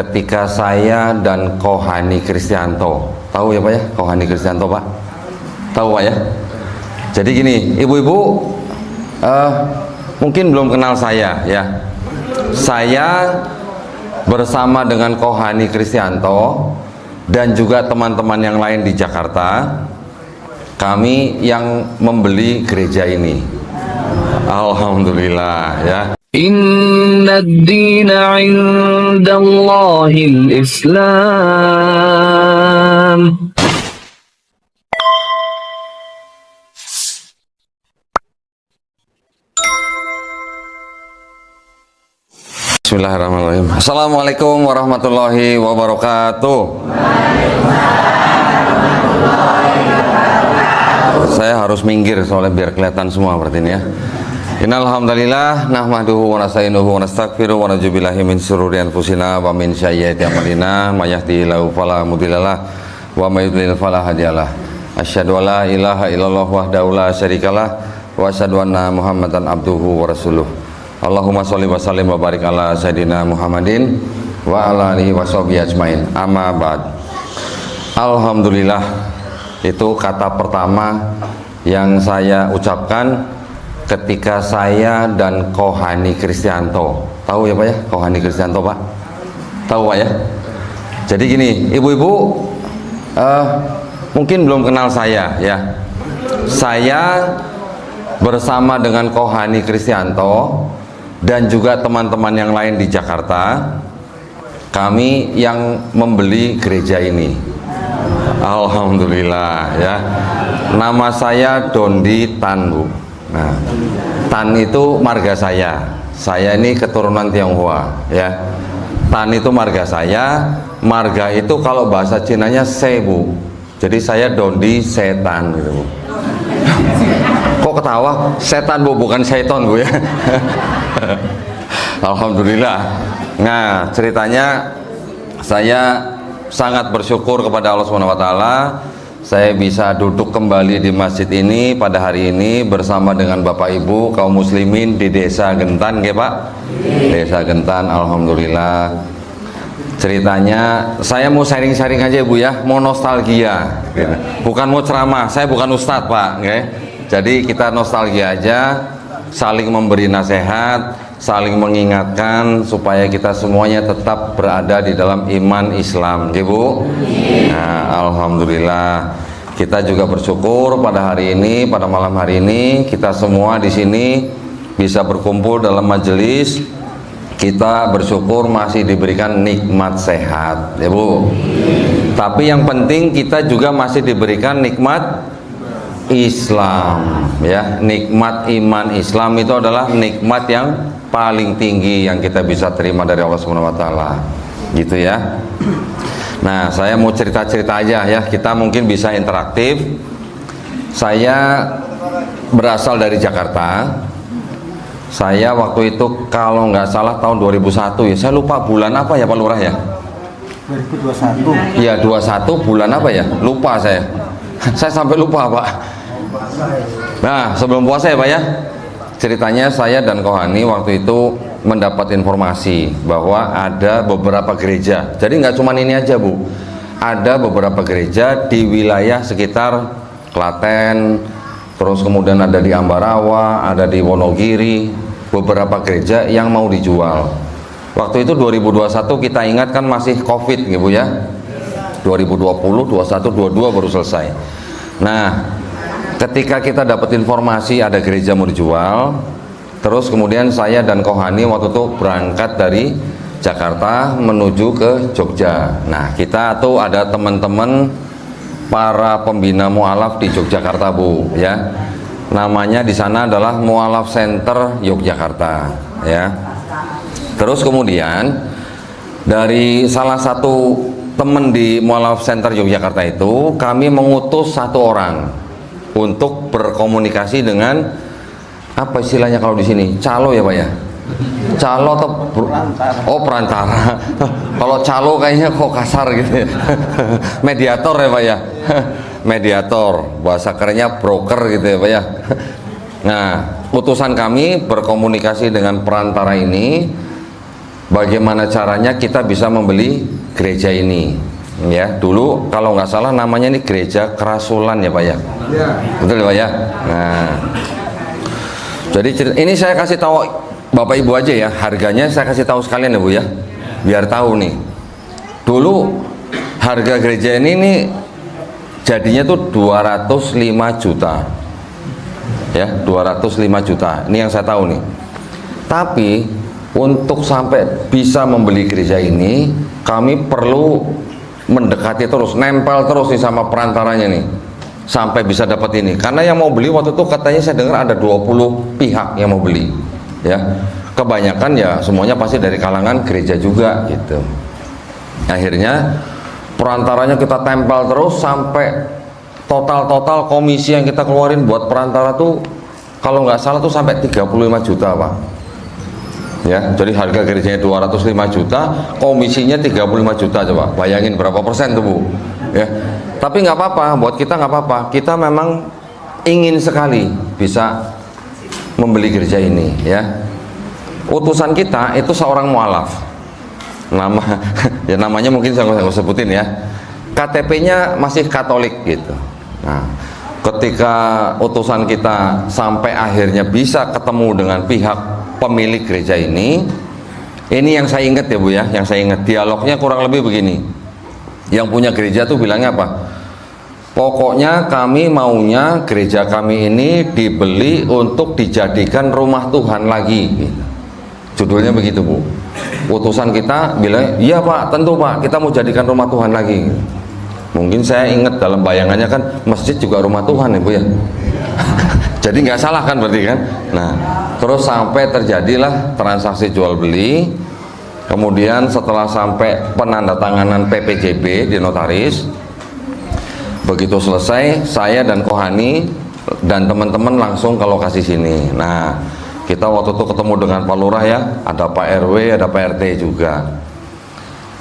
ketika saya dan Kohani Kristianto, tahu ya Pak ya, Kohani Kristianto Pak? Tahu Pak ya? Jadi gini, ibu-ibu mungkin belum kenal saya ya. Saya bersama dengan Kohani Kristianto dan juga teman-teman yang lain di Jakarta, kami yang membeli gereja ini. Alhamdulillah ya. Inna ad-dina 'indallahil Islam. Bismillahirrahmanirrahim. Assalamualaikum warahmatullahi wabarakatuh. Saya harus minggir soalnya biar kelihatan semua berarti ini ya. Innal hamdalillah nahmaduhu wa nasta'inuhu wa nastaghfiruh wa na'udzu billahi min syururi anfusina wa min sayyiati a'malina may yahdihillahu fala mudhillalah wa may yudlil fala hadiyalah. Asyhadu an la ilaha illallah wahdahu la syarikalah wa asyhadu anna Muhammadan abduhu wa rasuluh. Allahumma sholli wa sallim wa barik ala sayyidina Muhammadin wa ala alihi wa sahbihi ajmain. Amma ba'd. Alhamdulillah, itu kata pertama yang saya ucapkan ketika saya dan Kohani Kristianto. Tahu ya Pak ya, Kohani Kristianto Pak? Tahu Pak ya? Jadi gini, ibu-ibu mungkin belum kenal saya ya. Saya bersama dengan Kohani Kristianto dan juga teman-teman yang lain di Jakarta, kami yang membeli gereja ini. Alhamdulillah ya. Nama saya Dondi Tan Bu. Nah, Tan itu marga saya. Saya ini keturunan Tionghoa ya. Tan itu marga saya. Marga itu kalau bahasa Cinanya Sebu. Jadi saya Dondi Setan gitu Bu. Kok ketawa? Setan Bu, bukan seton Bu ya. Alhamdulillah. Nah, ceritanya saya sangat bersyukur kepada Allah SWT. Saya bisa duduk kembali di masjid ini pada hari ini bersama dengan Bapak Ibu kaum muslimin di Desa Gentan, ya Pak? Desa Gentan, alhamdulillah. Ceritanya saya mau sharing-sharing aja Bu ya, mau nostalgia. Bukan mau ceramah, saya bukan ustadz Pak, okay? Jadi kita nostalgia aja, saling memberi nasihat, saling mengingatkan supaya kita semuanya tetap berada di dalam iman Islam, ya Bu. Nah, alhamdulillah. Kita juga bersyukur pada hari ini, pada malam hari ini kita semua di sini bisa berkumpul dalam majelis. Kita bersyukur masih diberikan nikmat sehat, ya Bu. Tapi yang penting kita juga masih diberikan nikmat Islam, ya. Nikmat iman Islam itu adalah nikmat yang paling tinggi yang kita bisa terima dari Allah Subhanahu wa taala. Gitu ya. Nah, saya mau cerita-cerita aja ya. Kita mungkin bisa interaktif. Saya berasal dari Jakarta. Saya waktu itu kalau nggak salah tahun 2001 ya. Saya lupa bulan apa ya Pak Lurah ya? 2021. Iya, 21 bulan apa ya? Lupa saya. Saya sampai lupa Pak. Nah, sebelum puasa ya Pak ya. Ceritanya saya dan Kohani waktu itu mendapat informasi bahwa ada beberapa gereja. Jadi nggak cuma ini aja Bu. Ada beberapa gereja di wilayah sekitar Klaten, terus kemudian ada di Ambarawa, ada di Wonogiri, beberapa gereja yang mau dijual. Waktu itu 2021 kita ingat kan masih Covid gitu ya. 2020, 21, 22 baru selesai. Nah, ketika kita dapat informasi ada gereja mau dijual, terus kemudian saya dan Kohani waktu itu berangkat dari Jakarta menuju ke Jogja. Nah, kita tuh ada teman-teman para pembina mualaf di Yogyakarta Bu ya. Namanya di sana adalah Mualaf Center Yogyakarta ya. Terus kemudian dari salah satu teman di Mualaf Center Yogyakarta itu kami mengutus satu orang untuk berkomunikasi dengan apa istilahnya kalau di sini, calo ya Pak ya? Calo atau perantara. Kalau calo kayaknya kok kasar gitu ya. Mediator ya Pak ya. Mediator, bahasa kerennya broker gitu ya Pak ya. Nah, utusan kami berkomunikasi dengan perantara ini bagaimana caranya kita bisa membeli gereja ini. Ya, dulu kalau nggak salah namanya ini gereja Kerasulan ya Pak ya. Betul ya Pak ya. Nah, jadi ini saya kasih tahu Bapak Ibu aja ya, harganya saya kasih tahu sekalian ya Bu ya, biar tahu nih. Dulu harga gereja ini nih jadinya tuh 205 juta. Ya, 205 juta. Ini yang saya tahu nih. Tapi untuk sampai bisa membeli gereja ini, kami perlu mendekati terus, nempel terus nih sama perantaranya nih, sampai bisa dapat ini. Karena yang mau beli waktu itu katanya saya dengar ada 20 pihak yang mau beli. Ya, kebanyakan ya semuanya pasti dari kalangan gereja juga gitu. Akhirnya perantaranya kita tempel terus sampai total komisi yang kita keluarin buat perantara tuh kalau nggak salah tuh sampai 35 juta Pak. Ya, jadi harga gerejanya 205 juta, komisinya 35 juta, coba bayangin berapa persen tuh Bu. Ya, tapi nggak apa-apa, buat kita nggak apa-apa. Kita memang ingin sekali bisa membeli gereja ini. Ya, utusan kita itu seorang mualaf, nama ya namanya mungkin saya nggak sebutin ya. KTP-nya masih Katolik gitu. Nah, ketika utusan kita sampai akhirnya bisa ketemu dengan pihak pemilik gereja ini yang saya ingat ya Bu ya, yang saya ingat dialognya kurang lebih begini. Yang punya gereja tuh bilangnya apa? Pokoknya kami maunya gereja kami ini dibeli untuk dijadikan rumah Tuhan lagi gitu. Judulnya begitu Bu. Utusan kita bilang, iya Pak, tentu Pak, kita mau jadikan rumah Tuhan lagi. Mungkin saya ingat dalam bayangannya kan masjid juga rumah Tuhan ya Bu ya. Jadi nggak salah kan berarti kan. Nah, terus sampai terjadilah transaksi jual beli. Kemudian setelah sampai penandatanganan PPJB di notaris, begitu selesai saya dan Kohani dan teman-teman langsung ke lokasi sini. Nah, kita waktu itu ketemu dengan Pak Lurah ya, ada Pak RW, ada Pak RT juga.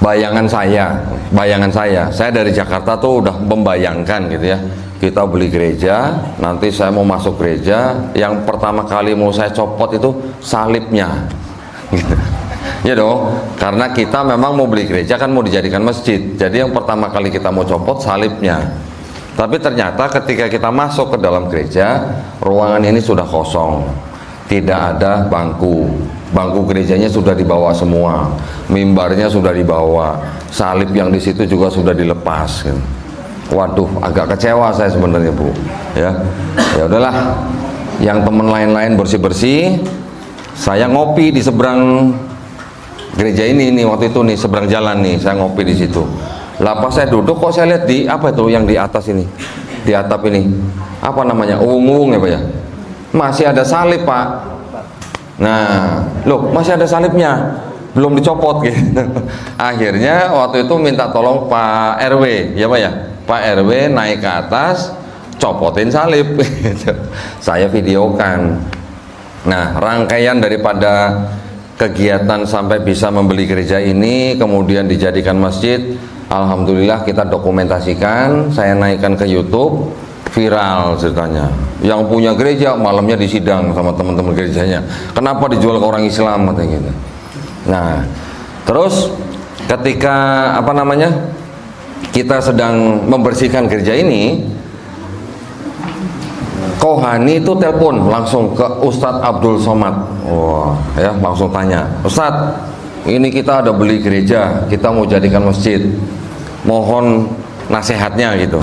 Bayangan saya dari Jakarta tuh udah membayangkan gitu ya, kita beli gereja, nanti saya mau masuk gereja, yang pertama kali mau saya copot itu salibnya gitu. Ya dong, karena kita memang mau beli gereja kan mau dijadikan masjid, jadi yang pertama kali kita mau copot salibnya. Tapi ternyata ketika kita masuk ke dalam gereja, ruangan ini sudah kosong, tidak ada bangku gerejanya sudah dibawa semua, mimbarnya sudah dibawa, salib yang di situ juga sudah dilepas gitu. Waduh, agak kecewa saya sebenarnya Bu ya. Ya udahlah, yang teman lain-lain bersih-bersih, saya ngopi di seberang gereja ini nih, waktu itu nih seberang jalan nih, saya ngopi di situ. Lah pas saya duduk kok saya lihat di apa itu yang di atas ini, di atap ini apa namanya, uung-uung ya Pak ya, masih ada salib Pak. Nah, loh masih ada salibnya, belum dicopot gitu. Akhirnya waktu itu minta tolong Pak RW ya Pak ya, Pak RW naik ke atas copotin salib gitu. Saya videokan. Nah, rangkaian daripada kegiatan sampai bisa membeli gereja ini kemudian dijadikan masjid, alhamdulillah kita dokumentasikan, saya naikkan ke YouTube, viral ceritanya. Yang punya gereja malamnya disidang sama teman-teman gerejanya, kenapa dijual ke orang Islam katanya gitu. Nah, terus ketika apa namanya, kita sedang membersihkan gereja ini, Kohani itu telepon langsung ke Ustadz Abdul Somad. Wah, ya langsung tanya, Ustadz, ini kita ada beli gereja, kita mau jadikan masjid, mohon nasihatnya gitu.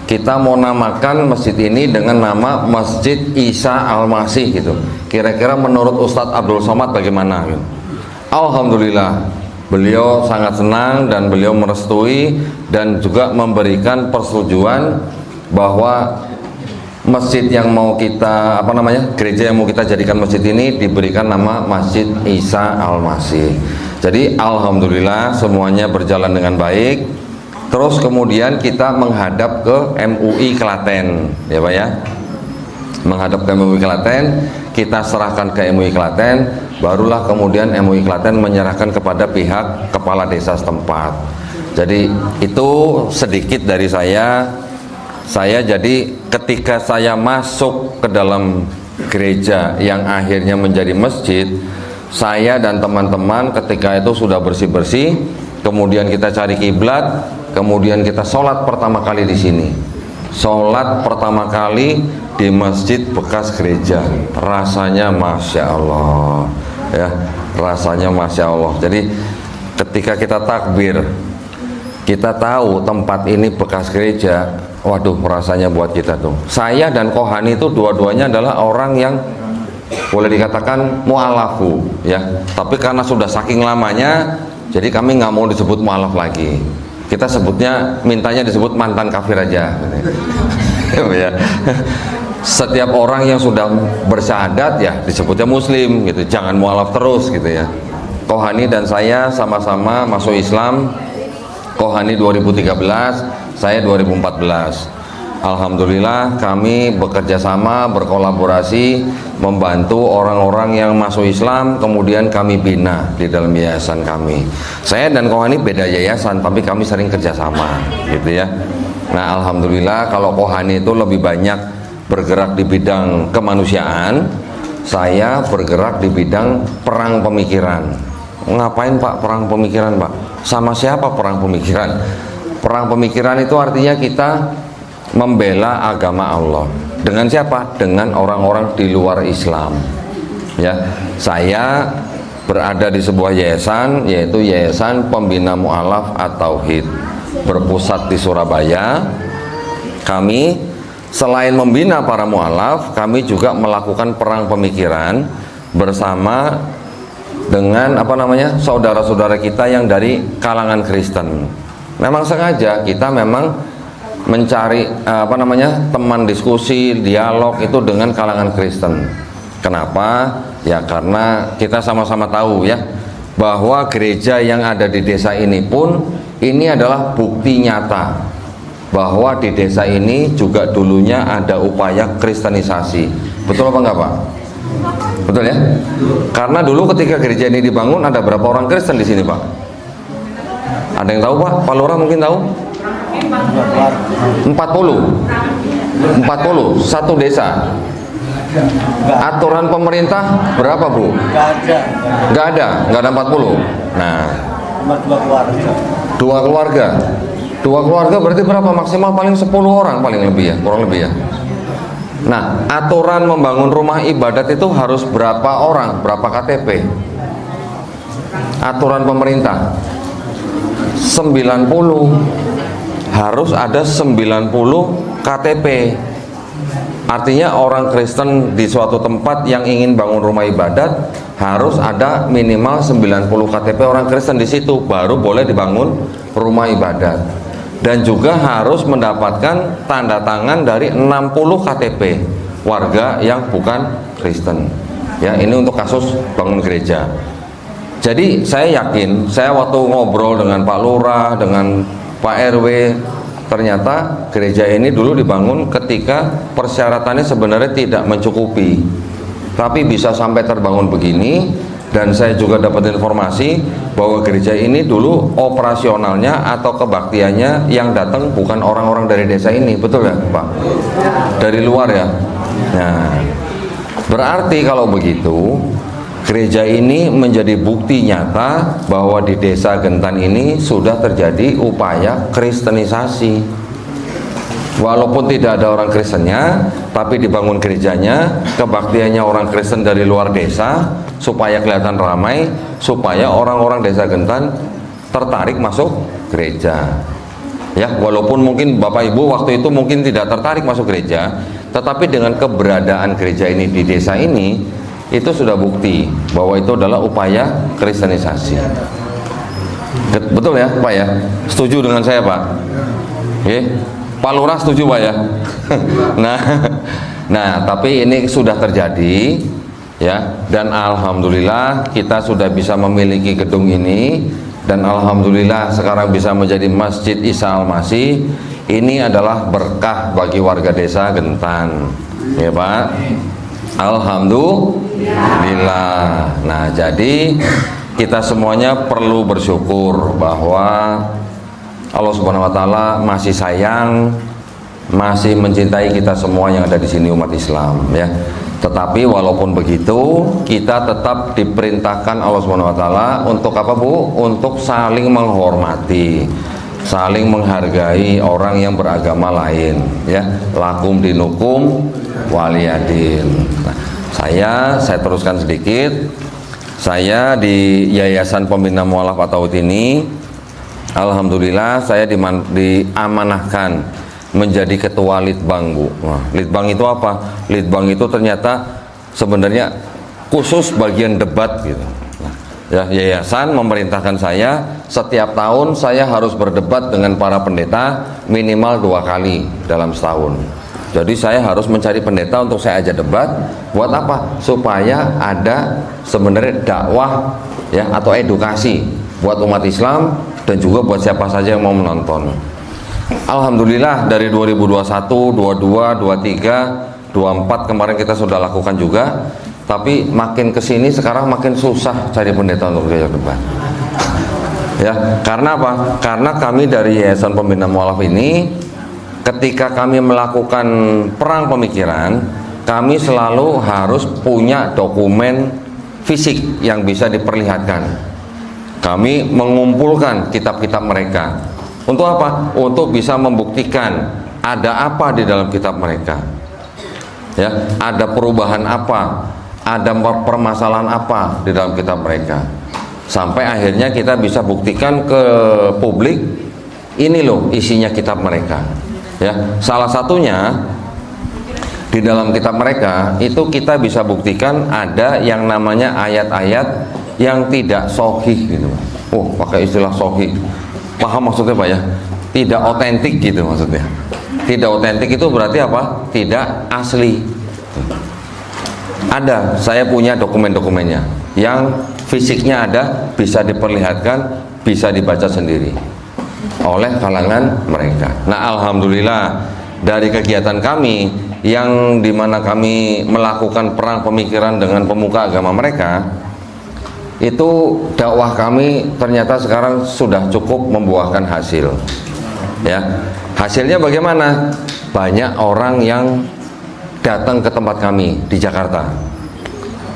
Kita mau namakan masjid ini dengan nama Masjid Isa Al-Masih gitu. Kira-kira menurut Ustadz Abdul Somad bagaimana gitu. Alhamdulillah, beliau sangat senang dan beliau merestui dan juga memberikan persetujuan bahwa masjid yang mau kita apa namanya, gereja yang mau kita jadikan masjid ini diberikan nama Masjid Isa Al-Masih. Jadi alhamdulillah semuanya berjalan dengan baik. Terus kemudian kita menghadap ke MUI Klaten ya Pak ya, menghadap ke MUI Klaten, kita serahkan ke MUI Klaten, barulah kemudian MUI Klaten menyerahkan kepada pihak kepala desa setempat. Jadi itu sedikit dari saya jadi ketika saya masuk ke dalam gereja yang akhirnya menjadi masjid, saya dan teman-teman ketika itu sudah bersih-bersih, kemudian kita cari kiblat, kemudian kita sholat pertama kali di sini. Sholat pertama kali di masjid bekas gereja, rasanya masya Allah, ya, rasanya masya Allah. Jadi ketika kita takbir, kita tahu tempat ini bekas gereja, waduh, rasanya buat kita tuh. Saya dan Kohani itu dua-duanya adalah orang yang boleh dikatakan mu'alafu, ya. Tapi karena sudah saking lamanya, jadi kami nggak mau disebut mu'alaf lagi. Kita sebutnya, mintanya disebut mantan kafir aja. Ya. Setiap orang yang sudah bersyahadat ya disebutnya muslim gitu, jangan mu'alaf terus gitu ya. Kohani dan saya sama-sama masuk Islam. Kohani 2013, saya 2014. Alhamdulillah kami bekerja sama, berkolaborasi, membantu orang-orang yang masuk Islam, kemudian kami bina di dalam yayasan kami. Saya dan Kohani beda yayasan, tapi kami sering kerjasama, gitu ya. Nah, alhamdulillah kalau Kohani itu lebih banyak bergerak di bidang kemanusiaan, saya bergerak di bidang perang pemikiran. Ngapain Pak perang pemikiran Pak? Sama siapa perang pemikiran? Perang pemikiran itu artinya kita membela agama Allah. Dengan siapa? Dengan orang-orang di luar Islam. Ya, saya berada di sebuah yayasan, yaitu Yayasan Pembina Mu'alaf At-Tauhid, berpusat di Surabaya. Kami selain membina para mu'alaf, kami juga melakukan perang pemikiran bersama dengan saudara-saudara kita yang dari kalangan Kristen. Memang sengaja kita memang mencari teman diskusi, dialog itu dengan kalangan Kristen. Kenapa? Ya karena kita sama-sama tahu ya bahwa gereja yang ada di desa ini pun ini adalah bukti nyata bahwa di desa ini juga dulunya ada upaya kristenisasi. Betul apa enggak Pak? Betul ya? Karena dulu ketika gereja ini dibangun ada berapa orang Kristen di sini Pak? Ada yang tahu Pak? Pak Lurah mungkin tahu? 40 satu desa. Aturan pemerintah berapa Bu? Nggak ada 40. Nah, dua keluarga berarti berapa? Maksimal paling 10 orang paling lebih ya, kurang lebih ya. Nah, aturan membangun rumah ibadat itu harus berapa orang, berapa KTP? Aturan pemerintah 90, harus ada 90 KTP. Artinya orang Kristen di suatu tempat yang ingin bangun rumah ibadat harus ada minimal 90 KTP orang Kristen di situ, baru boleh dibangun rumah ibadat. Dan juga harus mendapatkan tanda tangan dari 60 KTP warga yang bukan Kristen. Ya, ini untuk kasus bangun gereja. Jadi saya yakin, saya waktu ngobrol dengan Pak Lurah, dengan Pak RW, ternyata gereja ini dulu dibangun ketika persyaratannya sebenarnya tidak mencukupi, tapi bisa sampai terbangun begini. Dan saya juga dapat informasi bahwa gereja ini dulu operasionalnya atau kebaktiannya yang datang bukan orang-orang dari desa ini, betul ya Pak? Dari luar ya. Nah, berarti kalau begitu gereja ini menjadi bukti nyata bahwa di desa Gentan ini sudah terjadi upaya kristenisasi. Walaupun tidak ada orang Kristennya, tapi dibangun gerejanya, kebaktiannya orang Kristen dari luar desa, supaya kelihatan ramai, supaya orang-orang desa Gentan tertarik masuk gereja. Ya, walaupun mungkin Bapak Ibu waktu itu mungkin tidak tertarik masuk gereja, tetapi dengan keberadaan gereja ini di desa ini, itu sudah bukti bahwa itu adalah upaya kristenisasi. Betul ya Pak ya? Setuju dengan saya Pak? Oke. Pak Lurah setuju Pak ya? Nah, tapi ini sudah terjadi ya, dan alhamdulillah kita sudah bisa memiliki gedung ini, dan alhamdulillah sekarang bisa menjadi Masjid Isa Al-Masih. Ini adalah berkah bagi warga desa Gentan. Ya Pak? Alhamdulillah. Nah, jadi kita semuanya perlu bersyukur bahwa Allah Subhanahu wa taala masih sayang, masih mencintai kita semua yang ada di sini umat Islam ya. Tetapi walaupun begitu, kita tetap diperintahkan Allah Subhanahu wa taala untuk apa, Bu? Untuk saling menghormati, saling menghargai orang yang beragama lain, ya. Lakum dinukum waliyadin. Nah, saya teruskan sedikit. Saya di Yayasan Pembina Mu'alaf At-Tauhid ini, alhamdulillah saya diamanahkan menjadi ketua Litbang, Bu. Nah, Litbang itu apa? Litbang itu ternyata sebenarnya khusus bagian debat gitu. Nah, ya, yayasan memerintahkan saya setiap tahun saya harus berdebat dengan para pendeta minimal 2 kali dalam setahun. Jadi saya harus mencari pendeta untuk saya ajak debat. Buat apa? Supaya ada sebenarnya dakwah, ya, atau edukasi buat umat Islam dan juga buat siapa saja yang mau menonton. Alhamdulillah dari 2021, 22, 23, 24 kemarin kita sudah lakukan juga. Tapi makin kesini sekarang makin susah cari pendeta untuk diajak debat. Ya, karena apa? Karena kami dari Yayasan Pembina Mu'alaf ini, ketika kami melakukan perang pemikiran, kami selalu harus punya dokumen fisik yang bisa diperlihatkan. Kami mengumpulkan kitab-kitab mereka. Untuk apa? Untuk bisa membuktikan ada apa di dalam kitab mereka. Ya, ada perubahan apa, ada permasalahan apa di dalam kitab mereka. Sampai akhirnya kita bisa buktikan ke publik, ini loh isinya kitab mereka. Ya, salah satunya di dalam kitab mereka itu kita bisa buktikan ada yang namanya ayat-ayat yang tidak sahih gitu. Oh, pakai istilah sahih. Paham maksudnya Pak ya? Tidak otentik gitu maksudnya. Tidak otentik itu berarti apa? Tidak asli. Ada, saya punya dokumen-dokumennya yang fisiknya ada, bisa diperlihatkan, bisa dibaca sendiri oleh kalangan mereka. Nah, alhamdulillah dari kegiatan kami yang dimana kami melakukan perang pemikiran dengan pemuka agama mereka, itu dakwah kami ternyata sekarang sudah cukup membuahkan hasil. Ya, hasilnya bagaimana? Banyak orang yang datang ke tempat kami di Jakarta.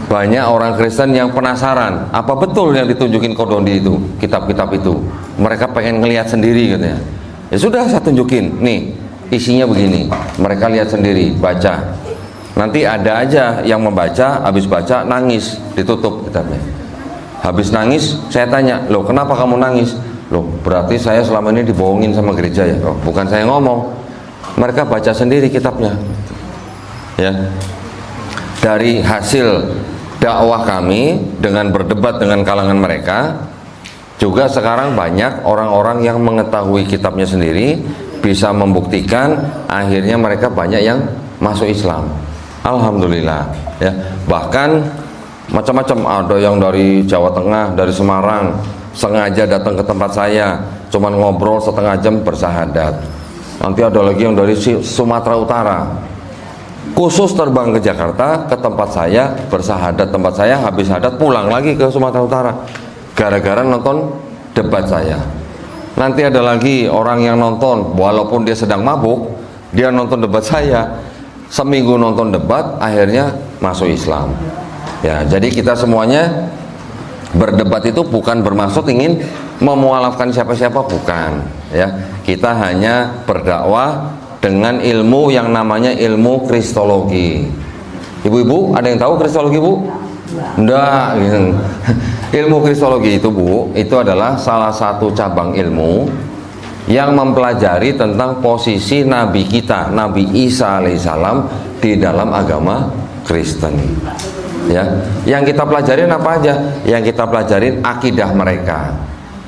Banyak orang Kristen yang penasaran, apa betul yang ditunjukin Kodondi itu, kitab-kitab itu. Mereka pengen ngelihat sendiri katanya. Ya sudah, saya tunjukin. Nih, isinya begini. Mereka lihat sendiri, baca. Nanti ada aja yang membaca, habis baca nangis, ditutup kitabnya. Habis nangis, saya tanya, loh kenapa kamu nangis? Loh berarti saya selama ini dibohongin sama gereja ya? Oh, bukan saya ngomong, mereka baca sendiri kitabnya. Ya, dari hasil dakwah kami dengan berdebat dengan kalangan mereka, juga sekarang banyak orang-orang yang mengetahui kitabnya sendiri, bisa membuktikan, akhirnya mereka banyak yang masuk Islam. Alhamdulillah. Ya, bahkan macam-macam, ada yang dari Jawa Tengah, dari Semarang, sengaja datang ke tempat saya, cuman ngobrol setengah jam bersahadat. Nanti ada lagi yang dari Sumatera Utara, khusus terbang ke Jakarta ke tempat saya bersahadat, tempat saya habis sahadat pulang lagi ke Sumatera Utara gara-gara nonton debat saya. Nanti ada lagi orang yang nonton walaupun dia sedang mabuk, dia nonton debat saya, seminggu nonton debat, akhirnya masuk Islam. Ya, jadi kita semuanya berdebat itu bukan bermaksud ingin memualafkan siapa-siapa, bukan. Ya, kita hanya berdakwah dengan ilmu yang namanya ilmu kristologi. Ibu-ibu, ada yang tahu kristologi, Bu? Enggak. Ilmu kristologi itu, Bu, itu adalah salah satu cabang ilmu yang mempelajari tentang posisi Nabi kita, Nabi Isa alaihissalam di dalam agama Kristen. Ya, yang kita pelajarin apa aja? Yang kita pelajarin akidah mereka,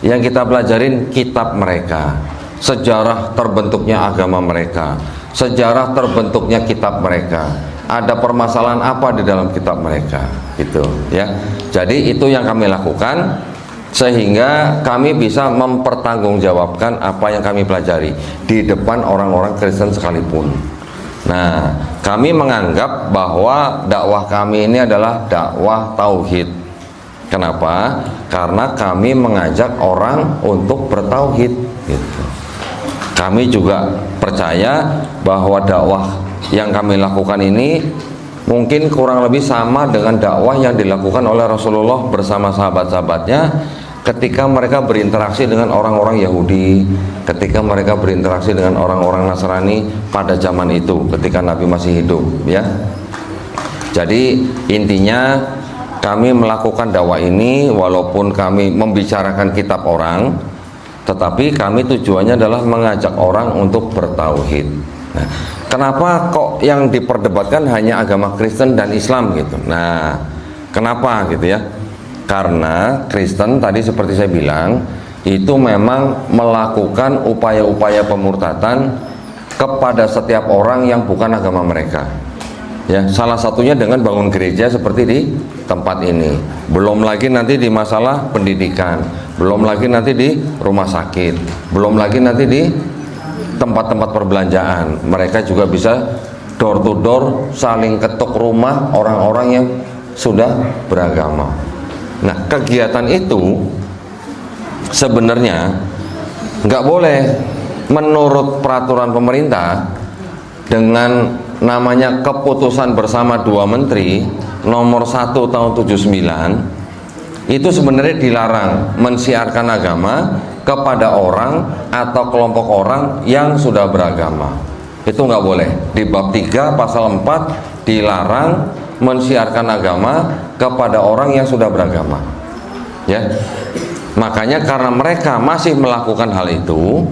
yang kita pelajarin kitab mereka, sejarah terbentuknya agama mereka, sejarah terbentuknya kitab mereka, ada permasalahan apa di dalam kitab mereka, gitu ya. Jadi itu yang kami lakukan sehingga kami bisa mempertanggungjawabkan apa yang kami pelajari di depan orang-orang Kristen sekalipun. Nah, kami menganggap bahwa dakwah kami ini adalah dakwah tauhid. Kenapa? Karena kami mengajak orang untuk bertauhid, gitu. Kami juga percaya bahwa dakwah yang kami lakukan ini mungkin kurang lebih sama dengan dakwah yang dilakukan oleh Rasulullah bersama sahabat-sahabatnya ketika mereka berinteraksi dengan orang-orang Yahudi, ketika mereka berinteraksi dengan orang-orang Nasrani pada zaman itu ketika Nabi masih hidup, ya. Jadi intinya kami melakukan dakwah ini walaupun kami membicarakan kitab orang, tetapi kami tujuannya adalah mengajak orang untuk bertauhid. Nah, kenapa kok yang diperdebatkan hanya agama Kristen dan Islam gitu? Nah, kenapa gitu ya? Karena Kristen tadi seperti saya bilang itu memang melakukan upaya-upaya pemurtadan kepada setiap orang yang bukan agama mereka. Ya, salah satunya dengan bangun gereja seperti di tempat ini. Belum lagi nanti di masalah pendidikan, belum lagi nanti di rumah sakit, belum lagi nanti di tempat-tempat perbelanjaan. Mereka juga bisa door to door saling ketuk rumah orang-orang yang sudah beragama. Nah, kegiatan itu sebenarnya nggak boleh menurut peraturan pemerintah dengan namanya keputusan bersama dua menteri nomor 1 tahun 79 itu sebenarnya dilarang mensiarkan agama kepada orang atau kelompok orang yang sudah beragama. Itu nggak boleh. Di bab 3 pasal 4 dilarang mensiarkan agama kepada orang yang sudah beragama, ya. Makanya karena mereka masih melakukan hal itu,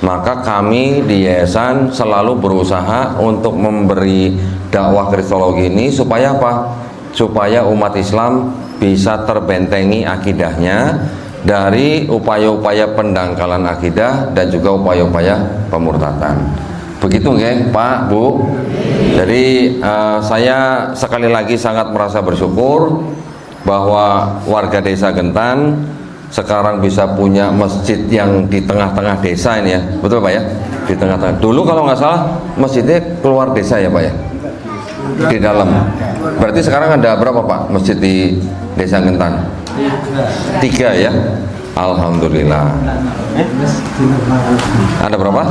maka kami di yayasan selalu berusaha untuk memberi dakwah kristologi ini supaya apa? Supaya umat Islam bisa terbentengi akidahnya dari upaya-upaya pendangkalan akidah dan juga upaya-upaya pemurtadan. Begitu nggih, Pak, Bu. Jadi saya sekali lagi sangat merasa bersyukur bahwa warga desa Gentan sekarang bisa punya masjid yang di tengah-tengah desa ini ya. Betul Pak ya? Di tengah-tengah. Dulu kalau nggak salah masjidnya keluar desa ya Pak ya? Di dalam. Berarti sekarang ada berapa Pak masjid di desa Gentan? 3 ya? Alhamdulillah. Ada berapa?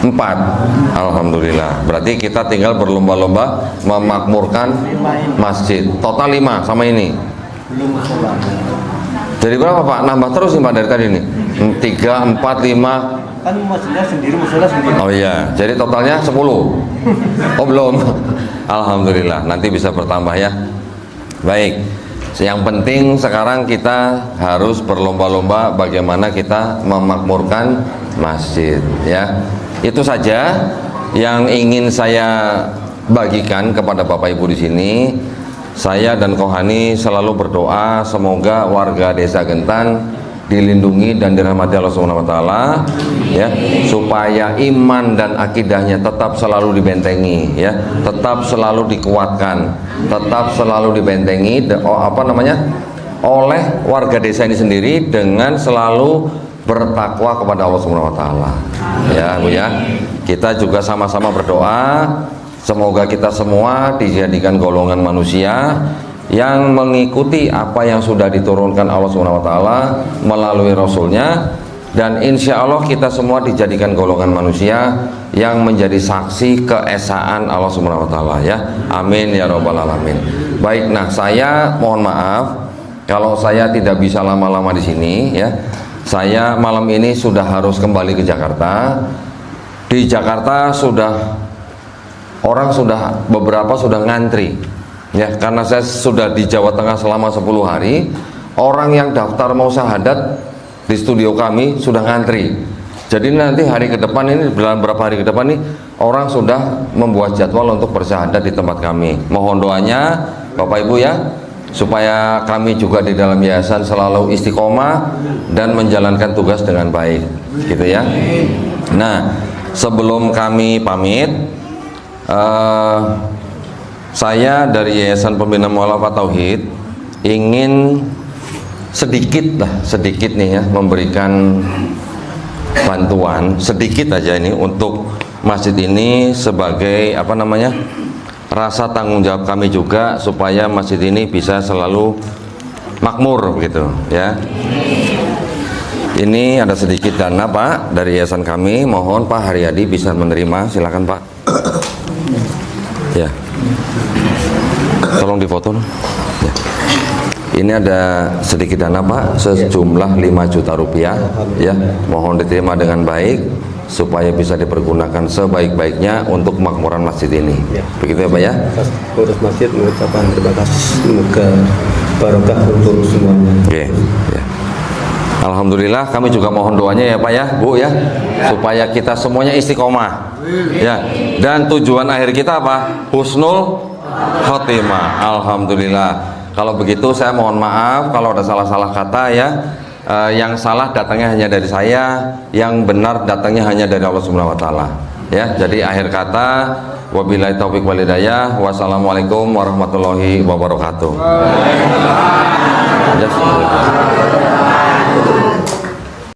4. Alhamdulillah. Berarti kita tinggal berlomba-lomba memakmurkan masjid. Total 5 sama ini. Jadi berapa Pak? Nambah terus nih Pak dari tadi nih. 3, 4, 5. Kan masjidnya sendiri, musola sendiri. Oh iya. Jadi totalnya 10. Oh belum. Alhamdulillah. Nanti bisa bertambah ya. Baik. Yang penting sekarang kita harus berlomba-lomba bagaimana kita memakmurkan masjid ya. Itu saja yang ingin saya bagikan kepada Bapak Ibu di sini. Saya dan Kohani selalu berdoa semoga warga desa Gentan dilindungi dan dirahmati Allah Subhanahu wa taala ya, supaya iman dan akidahnya tetap selalu dibentengi ya, tetap selalu dikuatkan, tetap selalu dibentengi oleh warga desa ini sendiri dengan selalu bertakwa kepada Allah Subhanahu wa taala. Ya, Bu ya. Kita juga sama-sama berdoa semoga kita semua dijadikan golongan manusia yang mengikuti apa yang sudah diturunkan Allah Subhanahu wa taala melalui Rasulnya, dan insya Allah kita semua dijadikan golongan manusia yang menjadi saksi keesaan Allah Subhanahu wa taala ya. Amin ya rabbal alamin. Baik, nah saya mohon maaf kalau saya tidak bisa lama-lama di sini ya. Saya malam ini sudah harus kembali ke Jakarta. Di Jakarta beberapa sudah ngantri ya, karena saya sudah di Jawa Tengah selama 10 hari. Orang yang daftar mau syahadat di studio kami sudah ngantri. Jadi nanti hari ke depan ini, dalam beberapa hari ke depan ini, orang sudah membuat jadwal untuk bersyahadat di tempat kami. Mohon doanya Bapak Ibu ya, supaya kami juga di dalam yayasan selalu istiqomah dan menjalankan tugas dengan baik gitu ya. Nah, sebelum kami pamit, saya dari Yayasan Pembina Mu'alafah Tauhid ingin sedikit nih ya, memberikan bantuan sedikit aja ini untuk masjid ini sebagai rasa tanggung jawab kami juga supaya masjid ini bisa selalu makmur gitu ya. Ini ada sedikit dana Pak dari yayasan kami, mohon Pak Haryadi bisa menerima, silakan Pak. Ya. Tolong difoto. Ya. Ini ada sedikit dana Pak, sejumlah 5 juta rupiah. Ya, mohon diterima dengan baik supaya bisa dipergunakan sebaik-baiknya untuk kemakmuran masjid ini. Begitu ya Pak ya? Pengurus masjid mengucapkan terima kasih, semoga barokah untuk semuanya. Oke. Ya. Alhamdulillah, kami juga mohon doanya ya Pak ya, Bu ya, supaya kita semuanya istiqomah. Ya. Dan tujuan akhir kita apa? Husnul khotimah. Alhamdulillah. Kalau begitu saya mohon maaf kalau ada salah-salah kata ya. Yang salah datangnya hanya dari saya, yang benar datangnya hanya dari Allah Subhanahu wa taala. Ya, jadi akhir kata wabillahi taufik wal hidayah. Wassalamualaikum warahmatullahi wabarakatuh.